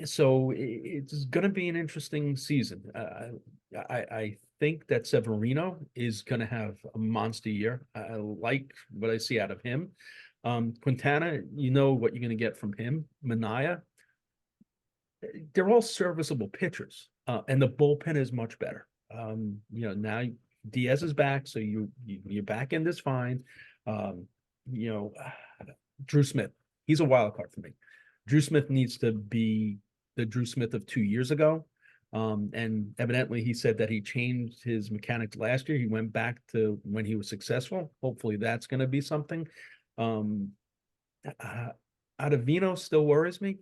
So it's going to be an interesting season. I think that Severino is going to have a monster year. I like what I see out of him. Quintana, what you're going to get from him. Minaya, they're all serviceable pitchers, and the bullpen is much better. Now Diaz is back, so your back end is fine. Drew Smith, he's a wild card for me. Drew Smith needs to be the Drew Smith of 2 years ago. And evidently he said that he changed his mechanics last year. He went back to when he was successful. Hopefully that's going to be something. Ottavino still worries me.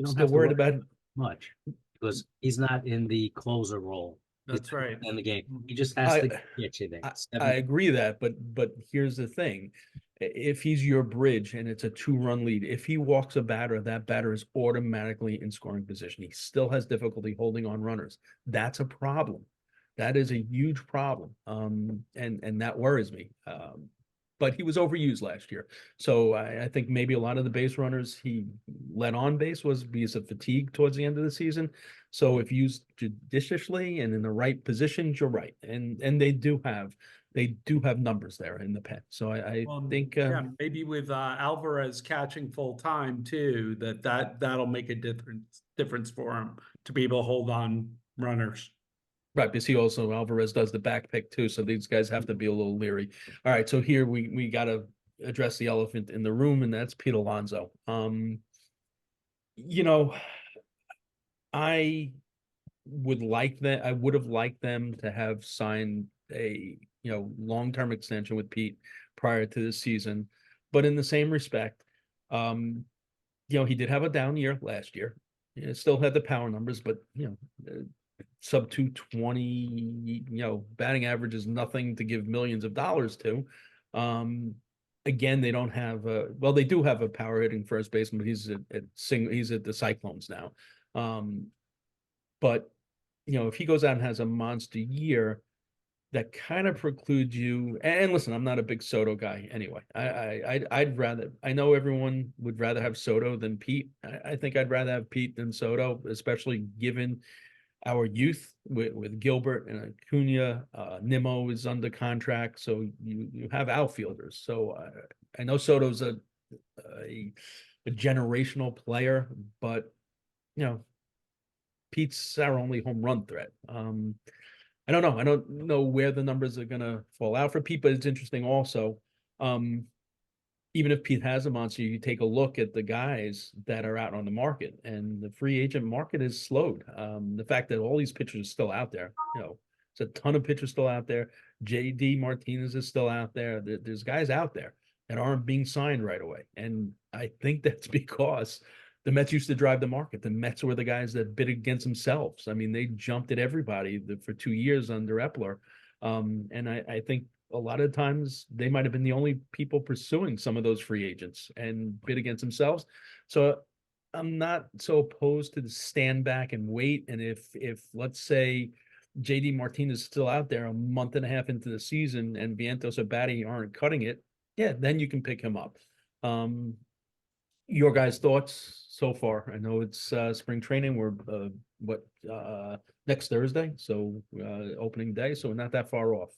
Still worried about much because he's not in the closer role. That's right. In the game, he just has to get you there. I agree that, but here's the thing: if he's your bridge and it's a 2-run lead, if he walks a batter, that batter is automatically in scoring position. He still has difficulty holding on runners. That's a problem. That is a huge problem. And that worries me. But he was overused last year. So I think maybe a lot of the base runners he let on base was because of fatigue towards the end of the season. So if used judiciously and in the right positions, you're right. And they do have they do have numbers there in the pen. So I think yeah, maybe with Alvarez catching full time too, that'll make a difference for him to be able to hold on runners. right, because he also Alvarez does the back pick too, so these guys have to be a little leery. All right, so here we got to address the elephant in the room, and that's Pete Alonso. You know, I would have liked them to have signed a long-term extension with Pete prior to the season, but in the same respect, he did have a down year last year. Still had the power numbers, but sub 220, batting average is nothing to give millions of dollars to. Again, they don't have they do have a power hitting first baseman, but he's at the Cyclones now. But if he goes out and has a monster year, that kind of precludes you. And listen, I'm not a big Soto guy anyway. I know everyone would rather have Soto than Pete. I think I'd rather have Pete than Soto, especially given our youth with Gilbert and Acuna. Nimmo is under contract, so you have outfielders. So I know Soto's a generational player, but Pete's our only home run threat. I don't know. I don't know where the numbers are gonna fall out for Pete, but it's interesting also. Even if Pete has a monster, you take a look at the guys that are out on the market, and the free agent market is slowed. The fact that all these pitchers are still out there, there's a ton of pitchers still out there. JD Martinez is still out there. There's guys out there that aren't being signed right away, and I think that's because the Mets used to drive the market. The Mets were the guys that bid against themselves. I mean, they jumped at everybody for 2 years under Epler. And I think a lot of times they might have been the only people pursuing some of those free agents and bid against themselves. So I'm not so opposed to the stand back and wait. And if let's say JD Martinez is still out there a month and a half into the season and Vientos or Batty aren't cutting it, yeah, then you can pick him up. Your guys' thoughts so far? I know it's spring training. We're next Thursday, so opening day, so we're not that far off.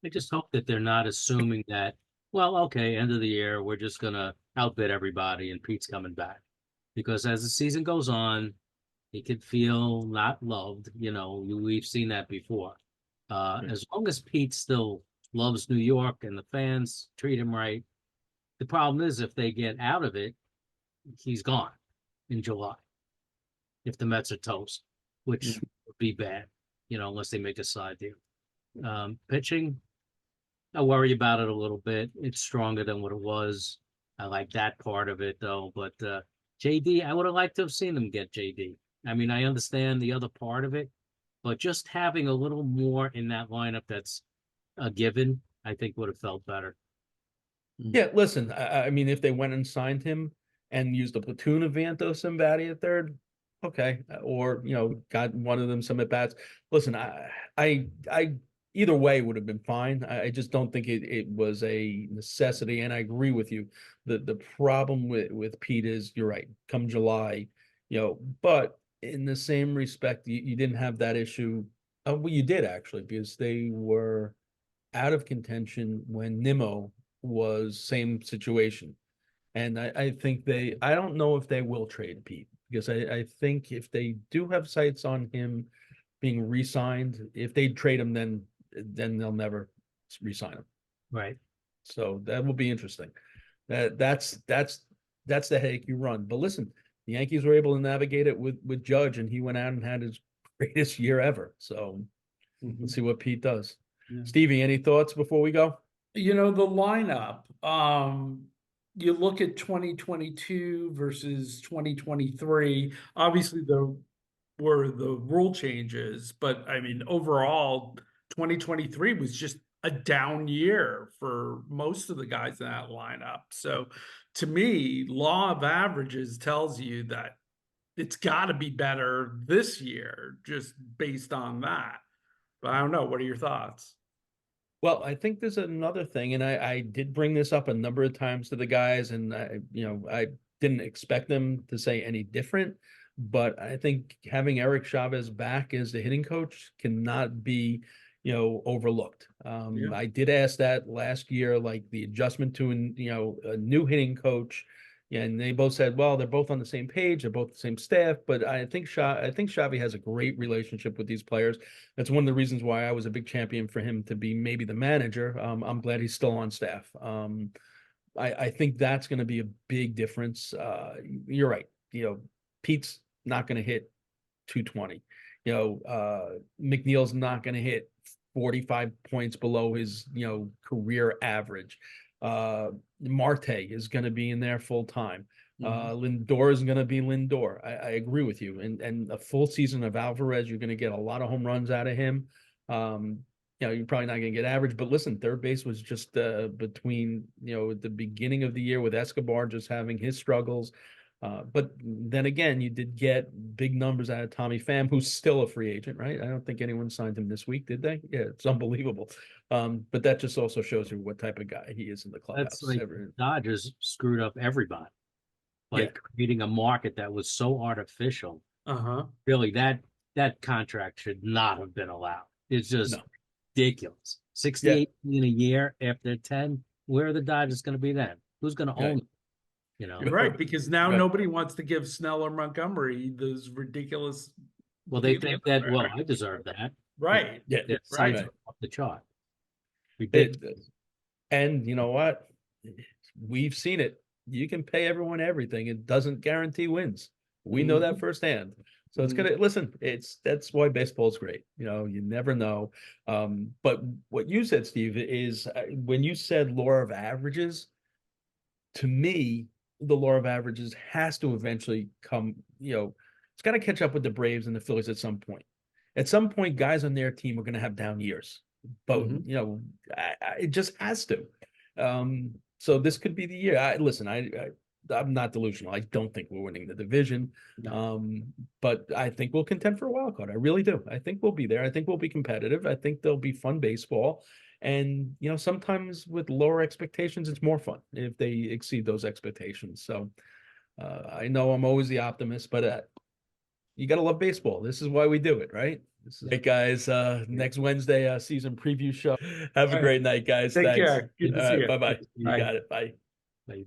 I just hope that they're not assuming that, well, okay, end of the year, we're just gonna outbid everybody and Pete's coming back. Because as the season goes on, he could feel not loved. We've seen that before. As long as Pete still loves New York and the fans treat him right, the problem is if they get out of it, he's gone in July. If the Mets are toast, which would be bad, unless they make a side deal. Pitching, I worry about it a little bit. It's stronger than what it was. I like that part of it though. But JD, I would have liked to have seen them get JD. I mean, I understand the other part of it, but just having a little more in that lineup that's a given, I think would have felt better. Yeah, listen, I mean, if they went and signed him and used a platoon of Vientos and Batty at third, okay, or got one of them some at bats. Listen, I either way would have been fine. I just don't think it was a necessity, and I agree with you. The problem with Pete is, you're right, come July, but in the same respect, you didn't have that issue. Well, you did actually, because they were out of contention when Nimmo was same situation. And I think I don't know if they will trade Pete, because I think if they do have sights on him being re-signed, if they trade him, then they'll never re-sign him. Right. So that will be interesting. That's the headache you run. But listen, the Yankees were able to navigate it with Judge, and he went out and had his greatest year ever. So let's see what Pete does. Yeah. Stevie, any thoughts before we go? The lineup, you look at 2022 versus 2023, obviously there were the rule changes, but I mean, overall, 2023 was just a down year for most of the guys in that lineup. So to me, law of averages tells you that it's got to be better this year, just based on that. But I don't know. What are your thoughts? Well, I think there's another thing, and I did bring this up a number of times to the guys, and I didn't expect them to say any different, but I think having Eric Chavez back as the hitting coach cannot be overlooked. Yeah. I did ask that last year, like the adjustment to a new hitting coach. And they both said, well, they're both on the same page, they're both the same staff. But I think Xavi has a great relationship with these players. That's one of the reasons why I was a big champion for him to be maybe the manager. I'm glad he's still on staff. I think that's going to be a big difference. You're right. Pete's not going to hit 220. McNeil's not going to hit 45 points below his, career average. Marte is going to be in there full time. Lindor is going to be Lindor. I agree with you. And a full season of Alvarez, you're going to get a lot of home runs out of him. You're probably not going to get average, but listen, third base was just between, at the beginning of the year with Escobar just having his struggles. But then again, you did get big numbers out of Tommy Pham, who's still a free agent, right? I don't think anyone signed him this week, did they? Yeah, it's unbelievable. But that just also shows you what type of guy he is in the clubhouse. That's like Dodgers screwed up everybody, creating a market that was so artificial. Really, that contract should not have been allowed. It's just ridiculous. 68 million a year after 10. Where are the Dodgers going to be then? Who's going to own them? Right, because now nobody wants to give Snell or Montgomery those ridiculous. Well, they think that, well, I deserve that. Right. Yeah. Their sides are off the chart. And you know what? We've seen it. You can pay everyone everything. It doesn't guarantee wins. We know that firsthand. So it's gonna that's why baseball is great. You never know. But what you said, Steve, is when you said law of averages, to me, the law of averages has to eventually come, it's got to catch up with the Braves and the Phillies at some point. At some point, guys on their team are going to have down years, but it just has to. So this could be the year. I'm not delusional. I don't think we're winning the division, but I think we'll contend for a wild card. I really do. I think we'll be there. I think we'll be competitive. I think there'll be fun baseball. And, sometimes with lower expectations, it's more fun if they exceed those expectations. So I know I'm always the optimist, but you got to love baseball. This is why we do it, right? This is it, guys. Next Wednesday, season preview show. Have a great night, guys. Take Thanks. care. Good to see you. Bye-bye. You Bye. got it. Bye. Bye.